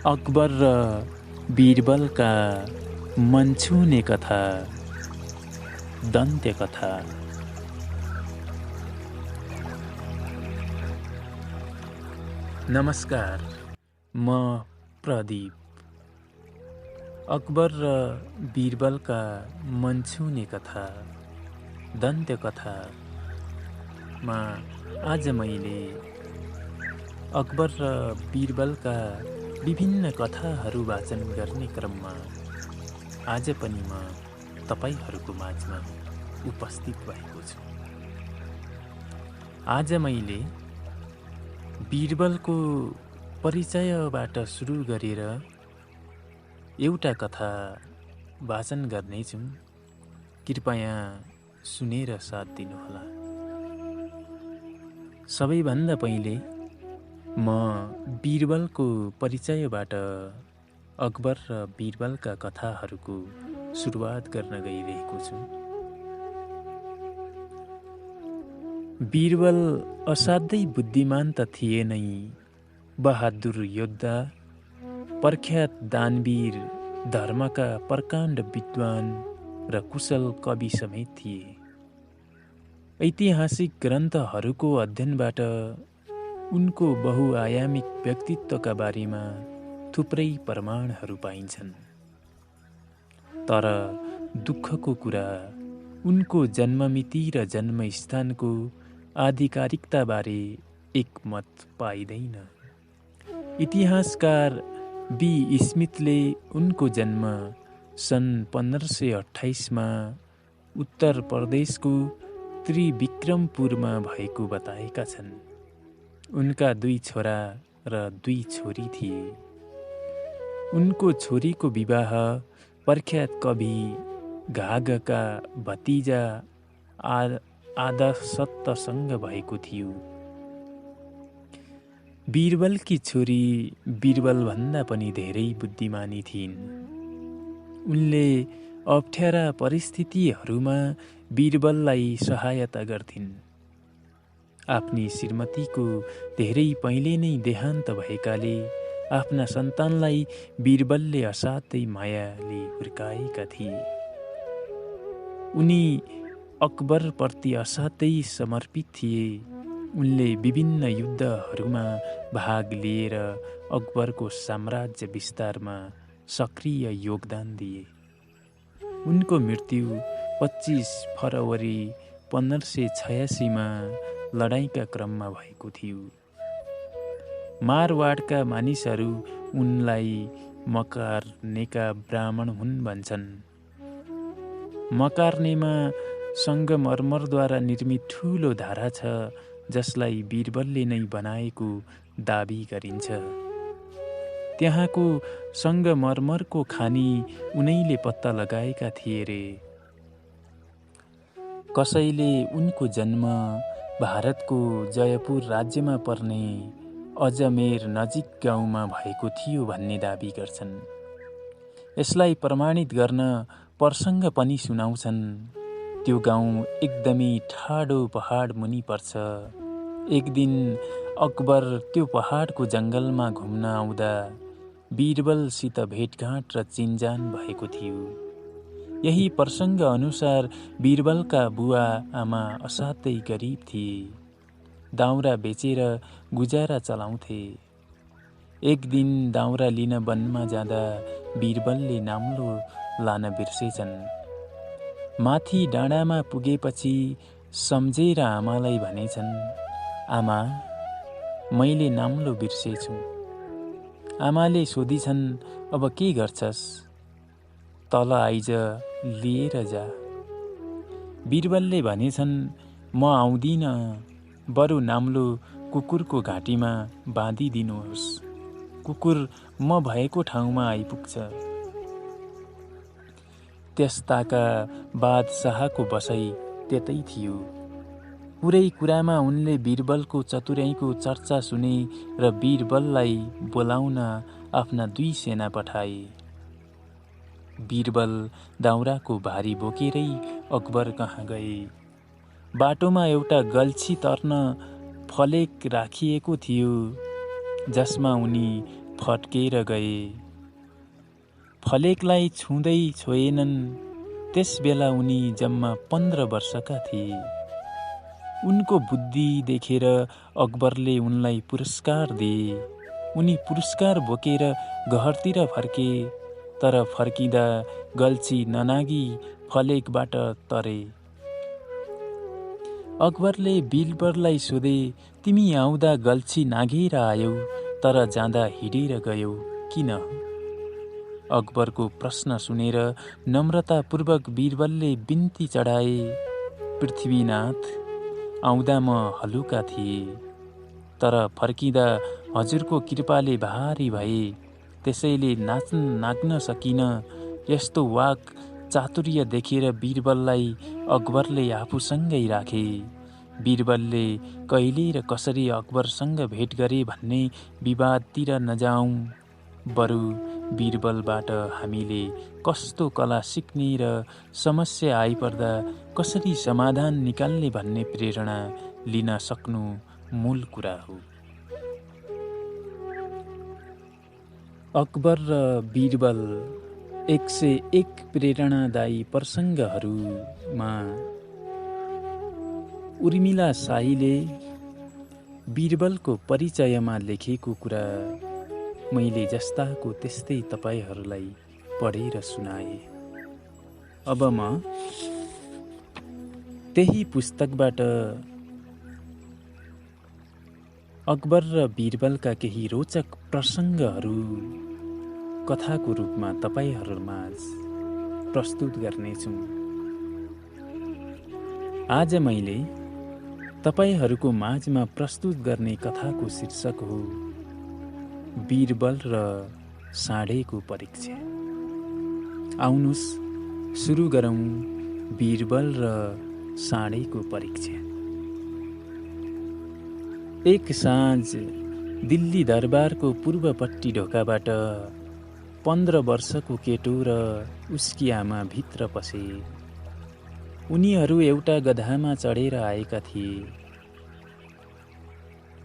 अकबर र बीरबलका मन छुने कथा, दन्त्य कथा। नमस्कार, म प्रदीप। अकबर र बीरबलका मन छुने कथा, दन्त्य कथामा आज मैले अकबर र बीरबलका विभिन्न कथाहरू वाचन गर्ने क्रममा आज पनि म तपाईहरूको माझमा उपस्थित भएको छु। आज मैले बीरबलको परिचयबाट सुरु गरेर एउटा कथा वाचन गर्नेछु। कृपया सुनेर साथ दिनुहोला। सबैभन्दा पहिले म बीरबलको परिचयबाट अकबर र बीरबलका कथाहरूको सुरुवात गर्न गइरहेको छु। बीरबल असाध्यै बुद्धिमान त थिए नै, बहादुर योद्धा, प्रख्यात दानवीर, धर्मका प्रकाण्ड विद्वान र कुशल कवि समेत थिए। ऐतिहासिक ग्रन्थहरूको अध्ययनबाट उनको बहुआयामिक व्यक्तित्वका बारेमा थुप्रै प्रमाणहरू पाइन्छन्। तर दुःखको कुरा उनको जन्ममिति र जन्मस्थानको आधिकारिकताबारे एकमत पाइँदैन। इतिहासकार बी स्मिथले उनको जन्म सन् 1528 उत्तर प्रदेशको त्रिविक्रमपुरमा भएको बताएका छन्। उनका 2 छोरा र 2 छोरी थिए। उनको छोरीको विवाह प्रख्यात कवि घाघका भतिजा आदसत्तसँग भएको थियो। बीरबलकी छोरी बीरबलभन्दा पनि धेरै बुद्धिमानी थिइन्। उनले अप्ठ्यारा परिस्थितिहरूमा बीरबललाई सहायता गर्थिन्। आफ्नी श्रीमतीको धेरै पहिले नै देहान्त भएकाले आफ्ना सन्तानलाई बीरबलले असाध्यै मायाले हुर्काएका थिए। उनी अकबरप्रति असाध्यै समर्पित थिए। उनले विभिन्न युद्धहरूमा भाग लिएर अकबरको साम्राज्य विस्तारमा सक्रिय योगदान दिए। उनको मृत्यु 25 फरवरी 1586 लडाईँका क्रममा भएको थियो। मारवाडका मानिसहरू उनलाई मकारनेका ब्राह्मण हुन् भन्छन्। मकारनेमा सङ्गमरमरद्वारा निर्मित ठूलो धारा छ, जसलाई बीरबलले नै बनाएको दाबी गरिन्छ। त्यहाँको सङ्गमरमरको खानी उनैले पत्ता लगाएका थिए रे। कसैले उनको जन्म भारतको जयपुर राज्यमा पर्ने अजमेर नजिक गाउँमा भएको थियो भन्ने दाबी गर्छन्। यसलाई प्रमाणित गर्न प्रसङ्ग पनि सुनाउँछन्। त्यो गाउँ एकदमै ठाडो पहाड मुनि पर्छ। एक दिन अकबर त्यो पहाडको जङ्गलमा घुम्न आउँदा बीरबलसित भेटघाट र चिनजान भएको थियो। यही प्रसङ्ग अनुसार बीरबलका बुवा आमा असाध्यै गरिब थिए। दाउरा बेचेर गुजारा चलाउँथे। एक दिन दाउरा लिन वनमा जाँदा बीरबलले नाम्लो लान बिर्सेछन्। माथि डाँडामा पुगेपछि सम्झेर आमालाई भनेछन्, आमा, मैले नाम्लो बिर्सेछु। आमाले सोधिछन्, अब के गर्छस्? तल आइज, लिएर जा। बीरबलले भनेछन्, म आउँदिन, बरु नाम्लो कुकुरको घाँटीमा बाँधिदिनुहोस्। कुकुर म भएको ठाउँमा आइपुग्छ। त्यस्ताका बादशाहको बसाइ त्यतै थियो। पुरै कुरामा उनले बीरबलको चतुर्याइँको चर्चा सुने र बीरबललाई बोलाउन आफ्ना 2 सेना पठाए। बीरबल दाउराको भारी बोकेरै अकबर कहाँ गए। बाटोमा एउटा गल्छी तर्न फलेक राखिएको थियो, जसमा उनी फर्केर गए। फलेकलाई छुँदै छोएनन्। त्यस बेला उनी जम्मा 15 वर्षका थिए। उनको बुद्धि देखेर अकबरले उनलाई पुरस्कार दिए। उनी पुरस्कार बोकेर घरतिर फर्के, तर फर्किँदा गल्छी ननागी फलेकबाट तरे। अकबरले बीरबललाई सोधे, तिमी आउँदा गल्छी नाघेर आयौ, तर जाँदा हिँडेर गयौ किन? अकबरको प्रश्न सुनेर नम्रतापूर्वक बीरबलले बिन्ती चढाए, पृथ्वीनाथ, आउँदा म हलुका थिए, तर फर्किँदा हजुरको कृपाले भारी भए, त्यसैले नाग्न सकिन। यस्तो वाक चातुर्य देखेर बीरबललाई अकबरले आफूसँगै राखे। बीरबलले कहिले र कसरी अकबरसँग भेट गरे भन्ने विवादतिर नजाउँ, बरु बीरबलबाट हामीले कस्तो कला सिक्ने र समस्या आइपर्दा कसरी समाधान निकाल्ने भन्ने प्रेरणा लिन सक्नु मूल कुरा हो। अकबर र बीरबल 101 प्रेरणादायी प्रसङ्गहरूमा उर्मिला शाहीले बीरबलको परिचयमा लेखेको कुरा मैले जस्ताको त्यस्तै तपाईहरूलाई पढेर सुनाए। अब म त्यही पुस्तकबाट अकबर र बीरबलका केही रोचक प्रसङ्गहरू कथाको रूपमा तपाईहरूमाझ प्रस्तुत गर्नेछु। आज मैले तपाईहरूको माझमा प्रस्तुत गर्ने कथाको शीर्षक हो बीरबल र साँढेको परीक्षा। आउनुस् सुरु गरौँ बीरबल र साँढेको परीक्षा। एक साँझ दिल्ली दरबारको पूर्वपट्टि ढोकाबाट 15 वर्षको केटो र उसकी आमा भित्र पसे। उनीहरू एउटा गधामा चढेर आएका थिए।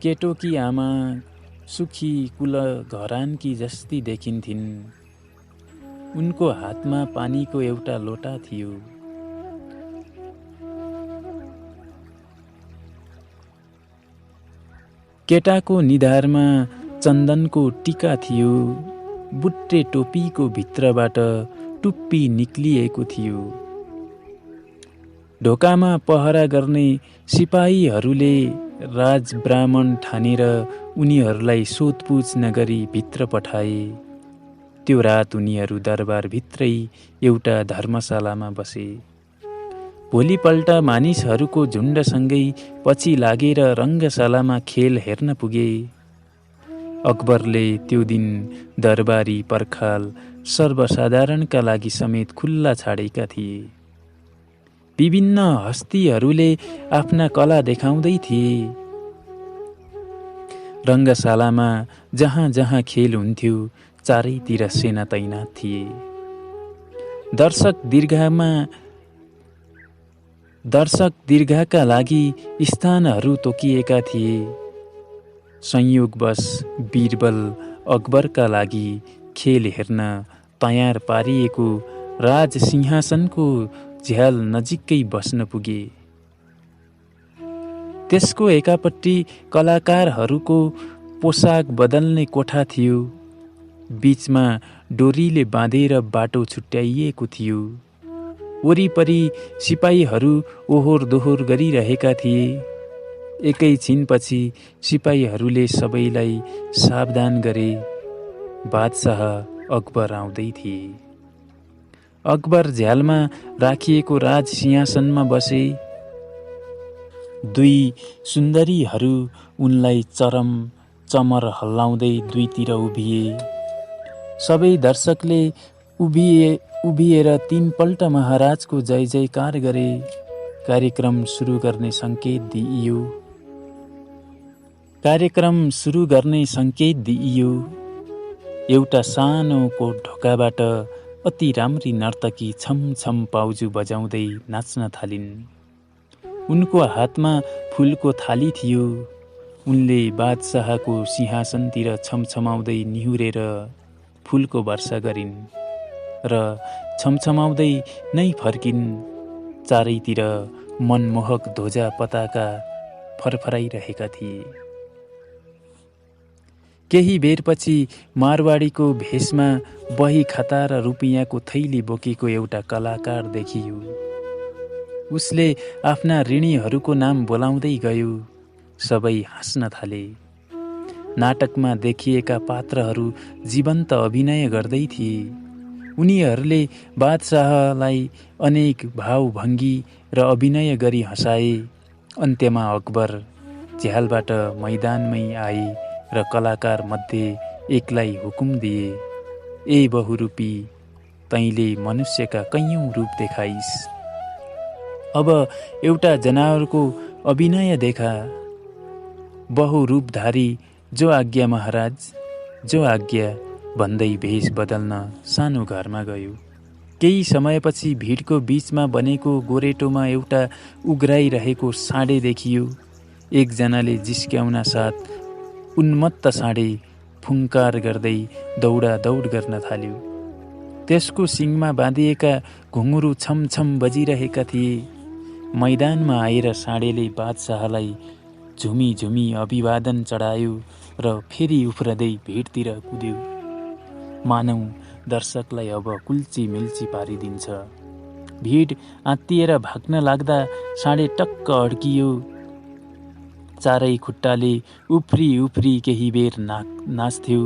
केटोकी आमा सुखी कुल घरानकी जस्ती देखिन्थिन्। उनको हातमा पानीको एउटा लोटा थियो। केटाको निधारमा चन्दनको टीका थियो। बुट्टे टोपीको भित्रबाट टुप्पी निक्लिएको थियो। ढोकामा पहरा गर्ने सिपाहीहरूले राजब्राह्मण ठानेर उनीहरूलाई सोधपुछ नगरी भित्र पठाए। त्यो रात उनीहरू दरबारभित्रै एउटा धर्मशालामा बसे। भोलिपल्ट मानिसहरूको झुन्डसँगै पछि लागेर रङ्गशालामा खेल हेर्न पुगे। अकबरले त्यो दिन दरबारी पर्खाल सर्वसाधारणका लागि समेत खुल्ला छाडेका थिए। विभिन्न हस्तीहरूले आफ्ना कला देखाउँदै थिए। रङ्गशालामा जहाँ जहाँ खेल हुन्थ्यो चारैतिर सेना तैनात थिए। दर्शक दीर्घका लागि स्थानहरू तोकिएका थिए। संयोगवश बीरबल अकबरका लागि खेल हेर्न तयार पारिएको राजसिंहासनको झ्याल नजिकै बस्न पुगे। त्यसको एकापट्टि कलाकारहरूको पोसाक बदल्ने कोठा थियो। बीचमा डोरीले बाँधेर बाटो छुट्याइएको थियो। वरिपरि सिपाहीहरू ओहोर दोहोर गरिरहेका थिए। एकैछिनपछि सिपाहीहरूले सबैलाई सावधान गरे। बादशाह अकबर आउँदै थिए। अकबर झ्यालमा राखिएको राजसिंहासनमा बसे। दुई सुन्दरीहरू उनलाई चमर हल्लाउँदै दुईतिर उभिए। सबै दर्शकले उभिएर 3 पल्ट महाराजको जय जयकार गरे। कार्यक्रम सुरु गर्ने सङ्केत दिइयो। एउटा सानोको ढोकाबाट अति राम्री नर्तकी छमछम पाउजु बजाउँदै नाच्न थालिन्। उनको हातमा फूलको थाली थियो। उनले बादशाहको सिंहासनतिर छमछमाउँदै निहुरेर फूलको वर्षा गरिन् र छमछमाउँदै नै फर्किन्। चारैतिर मनमोहक ध्वजा पताका फरफराइरहेका थिए। केही बेरपछि मारवाडीको भेषमा बही खाता र रुपियाँको थैली बोकेको एउटा कलाकार देखियो। उसले आफ्ना ऋणीहरूको नाम बोलाउँदै गयो। सबै हाँस्न थाले। नाटकमा देखिएका पात्रहरू जीवन्त अभिनय गर्दै थिए। उनीहरूले बादशाहलाई अनेक भावभङ्गी र अभिनय गरी हँसाए। अन्त्यमा अकबर झ्यालबाट मैदानमै आए र कलाकार मध्ये एकलाई हुकुम दिए, ए बहुरूपी, तैँले मनुष्यका कैयौँ रूप देखाइस्। अब एउटा जनावरको अभिनय देखा। बहुरूपधारी, जो आज्ञा महाराज, जो आज्ञा भन्दै भेष बदल्न सानो घरमा गयो। केही समयपछि भिडको बीचमा बनेको गोरेटोमा एउटा उघ्राइरहेको साँडे देखियो। एकजनाले जिस्क्याउन साथ उन्मत्त साँडे फुङ्कार गर्दै दौडादौड गर्न थाल्यो। त्यसको सिङमा बाँधिएका घुङ्गुरु छमछम बजिरहेका थिए। मैदानमा आएर साँडेले बादशाहलाई झुमी झुमी अभिवादन चढायो र फेरि उफ्रदै भिडतिर कुद्यो। मानौ दर्शकलाई अब कुल्ची मिल्ची पारिदिन्छ। भिड आत्तिएर भाग्न लाग्दा साँडे टक्क अड्कियो। चारै खुट्टाले उफ्री उफ्री केही बेर नाच्थ्यो,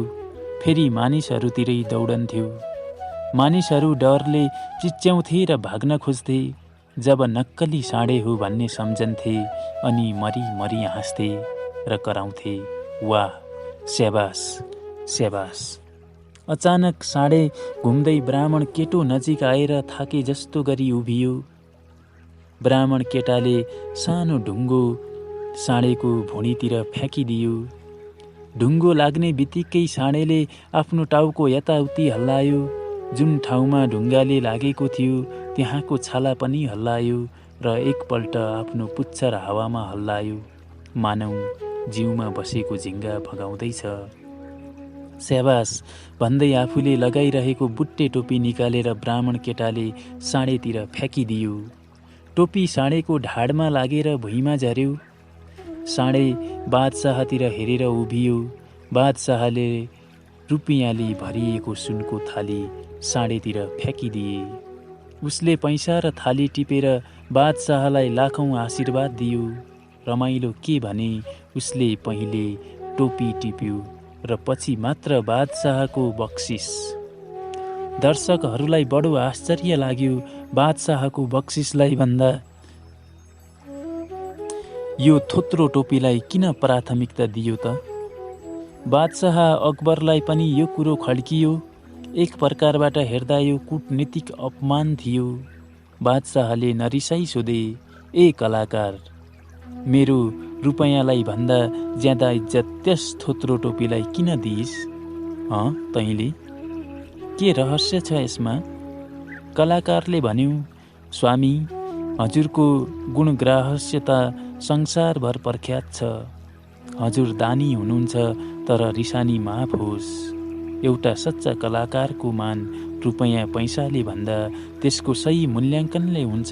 फेरि मानिसहरूतिरै दौडन्थ्यो। मानिसहरू डरले चिच्याउँथे र भाग्न खोज्थे। जब नक्कली साँडे हो भन्ने सम्झन्थे अनि मरी मरी हाँस्थे र कराउँथे, वाह, स्याबास स्याबास। अचानक साँडे घुम्दै ब्राह्मण केटो नजिक आएर थाके जस्तो गरी उभियो। ब्राह्मण केटाले सानो ढुङ्गो साँडेको भुँडीतिर फ्याँकिदियो। ढुङ्गो लाग्ने बित्तिकै साँडेले आफ्नो टाउको यताउति हल्लायो। जुन ठाउँमा ढुङ्गाले लागेको थियो त्यहाँको छाला पनि हल्लायो र एकपल्ट आफ्नो पुच्छर हावामा हल्लायो। मानौ जिउमा बसेको झिङ्गा भगाउँदैछ। स्याबास भन्दै आफूले लगाइरहेको बुट्टे टोपी निकालेर ब्राह्मण केटाले साँडेतिर फ्याँकिदियो। टोपी साँडेको ढाडमा लागेर भुइँमा झर्यो। साँडे बादशाहतिर हेरेर उभियो। बादशाहले रुपियाँले भरिएको सुनको थाली साँडेतिर फ्याँकिदिए। उसले पैसा र थाली टिपेर बादशाहलाई लाखौँ आशीर्वाद दियो। रमाइलो के भने उसले पहिले टोपी टिप्यो र पछि मात्र बादशाहको बक्सिस। दर्शकहरूलाई बडो आश्चर्य लाग्यो। बादशाहको बक्सिसलाई भन्दा यो थोत्रो टोपीलाई किन प्राथमिकता दियो त? बादशाह अकबरलाई पनि यो कुरो खड्कियो। एक प्रकारबाट हेर्दा यो कूटनीतिक अपमान थियो। बादशाहले नरिसाई सोधे, ए कलाकार, मेरो रुपैयाँलाई भन्दा ज्यादा इज्जत त्यस थोत्रो टोपीलाई किन दिइस्? तैँले? के रहस्य छ यसमा? कलाकारले भन्यो, स्वामी, हजुरको गुणग्राहस्यता संसारभर प्रख्यात छ। हजुर दानी हुनुहुन्छ तर रिसानी माफ होस्। एउटा सच्चा कलाकारको मान रुपैयाँ पैसाले भन्दा त्यसको सही मूल्याङ्कनले हुन्छ।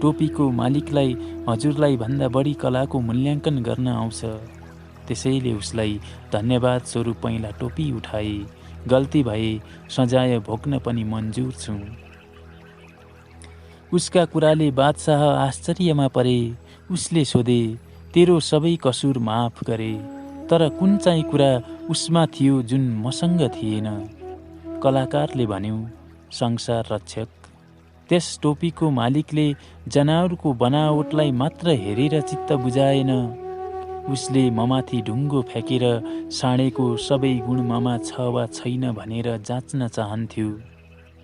टोपीको मालिकलाई हजुरलाई भन्दा बढी कलाको मूल्याङ्कन गर्न आउँछ। त्यसैले उसलाई धन्यवाद स्वरूप पहिला टोपी उठाए। गल्ती भए सजाय भोग्न पनि मन्जुर छु। उसका कुराले बादशाह आश्चर्यमा परे। उसले सोधे, तेरो सबै कसुर माफ गरे, तर कुन चाहिँ कुरा उसमा थियो जुन मसँग थिएन? कलाकारले भन्यो, संसार रक्षक। त्यस टोपीको मालिकले जनावरको बनावटलाई मात्र हेरेर चित्त बुझाएन। उसले ममाथि ढुङ्गो फ्याँकेर साँडेको सबै गुण ममा छ वा छैन भनेर जाँच्न चाहन्थ्यो।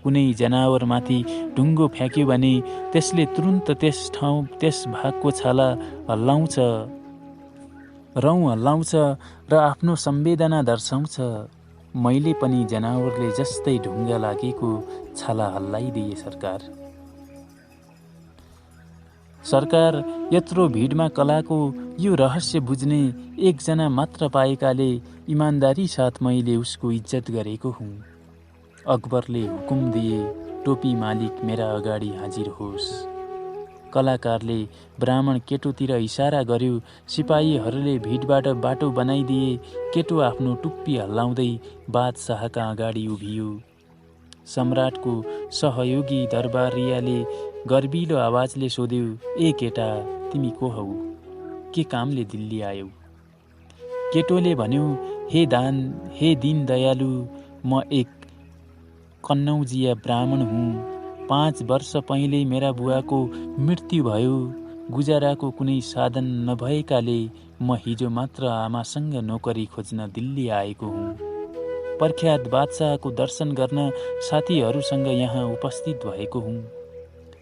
कुनै जनावरमाथि ढुङ्गो फ्याँक्यो भने त्यसले तुरुन्त त्यस भागको छाला हल्लाउँछ, रौँ हल्लाउँछ र आफ्नो संवेदना दर्शाउँछ। मैले पनि जनावरले जस्तै ढुङ्गा लागेको छाला हल्लाइदिए सरकार। सरकार यत्रो भिडमा कलाको यो रहस्य बुझ्ने एकजना मात्र पाएकाले इमान्दारी साथ मैले उसको इज्जत गरेको हुँ। अकबरले हुकुम दिए, टोपी मालिक मेरा अगाडि हाजिर होस्। कलाकारले ब्राह्मण केटोतिर इसारा गर्यो। सिपाहीहरूले भिडबाट बाटो बनाइदिए। केटो आफ्नो टुप्पी हल्लाउँदै बादशाहका अगाडि उभियो। सम्राटको सहयोगी दरबारियाले गर्विलो आवाजले सोध्यो, ए केटा, तिमी को हौ? के कामले दिल्ली आयौ? केटोले भन्यो, हे दीन दयालु, म एक कन्नौजिया ब्राह्मण हुँ। 5 वर्ष पहिले मेरा बुवाको मृत्यु भयो। गुजाराको कुनै साधन नभएकाले म हिजो मात्र आमासँग नोकरी खोज्न दिल्ली आएको हुँ। प्रख्यात बादशाहको दर्शन गर्न साथीहरूसँग यहाँ उपस्थित भएको हुँ।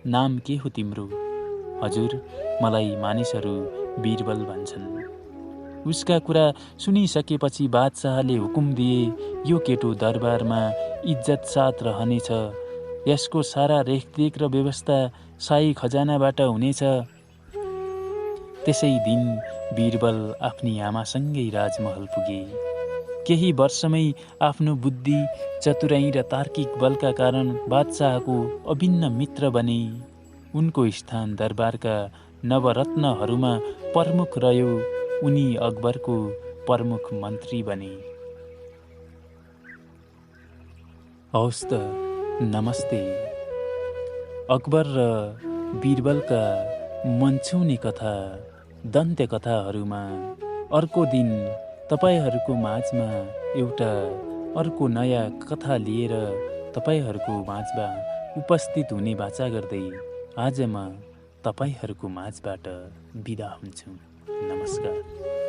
नाम के हो तिम्रो? हजुर, मलाई मानिसहरू बीरबल भन्छन्। उसका कुरा सुनिसकेपछि बादशाहले हुकुम दिए, यो केटो दरबारमा इज्जत साथ रहनेछ। यसको सारा रेखदेख र व्यवस्था शाही खजानाबाट हुनेछ। त्यसै दिन बीरबल आफ्नी आमासँगै राजमहल पुगे। केही वर्षमै आफ्नो बुद्धि, चतुराई र तार्किक बलका कारण बादशाहको अभिन्न मित्र बने। उनको स्थान दरबारका नवरत्नहरूमा प्रमुख रह्यो। उनी अकबरको प्रमुख मन्त्री बने। हवस् त, नमस्ते। अकबर र बीरबलका मनछुने कथा, दन्त्य कथाहरूमा अर्को दिन तपाईहरूको माझमा एउटा अर्को नयाँ कथा लिएर तपाईहरूको माझमा उपस्थित हुने बाचा गर्दै आज म तपाईहरूको माझबाट बिदा हुन्छु। नमस्कार।